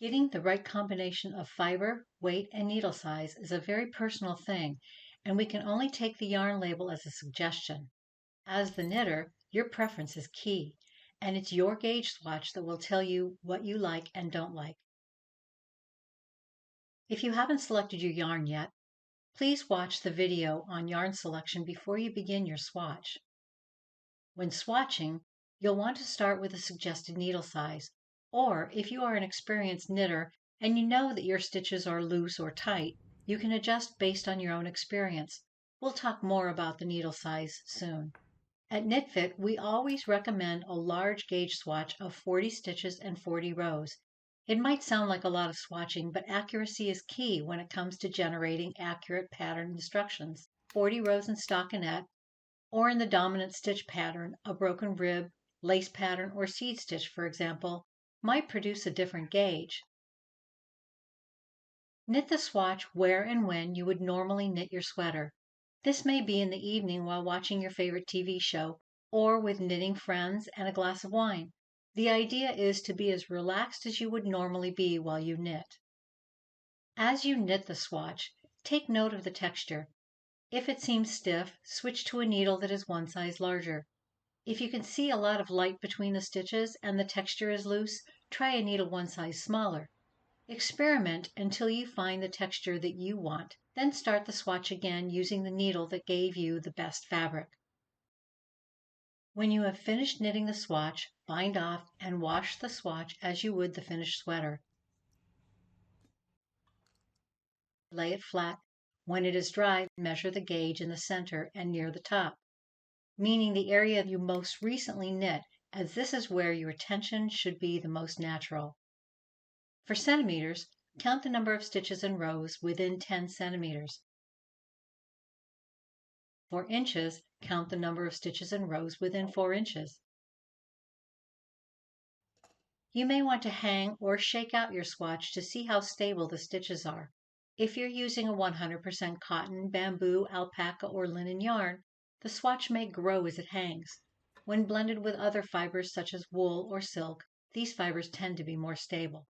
Getting the right combination of fiber, weight, and needle size is a very personal thing, and we can only take the yarn label as a suggestion. As the knitter, your preference is key, and it's your gauge swatch that will tell you what you like and don't like. If you haven't selected your yarn yet, please watch the video on yarn selection before you begin your swatch. When swatching, you'll want to start with a suggested needle size, or if you are an experienced knitter and you know that your stitches are loose or tight, you can adjust based on your own experience. We'll talk more about the needle size soon. At KnitFit, we always recommend a large gauge swatch of 40 stitches and 40 rows. It might sound like a lot of swatching, but accuracy is key when it comes to generating accurate pattern instructions. 40 rows in stockinette, or in the dominant stitch pattern, a broken rib, lace pattern, or seed stitch, for example, might produce a different gauge. Knit the swatch where and when you would normally knit your sweater. This may be in the evening while watching your favorite TV show, or with knitting friends and a glass of wine. The idea is to be as relaxed as you would normally be while you knit. As you knit the swatch, take note of the texture. If it seems stiff, switch to a needle that is one size larger. If you can see a lot of light between the stitches and the texture is loose, try a needle one size smaller. Experiment until you find the texture that you want, then start the swatch again using the needle that gave you the best fabric. When you have finished knitting the swatch, bind off and wash the swatch as you would the finished sweater. Lay it flat. When it is dry, measure the gauge in the center and near the top, meaning the area you most recently knit, as this is where your attention should be the most natural. For centimeters, count the number of stitches and rows within 10 centimeters. For inches, count the number of stitches and rows within 4 inches. You may want to hang or shake out your swatch to see how stable the stitches are. If you're using a 100% cotton, bamboo, alpaca, or linen yarn, the swatch may grow as it hangs. When blended with other fibers such as wool or silk, these fibers tend to be more stable.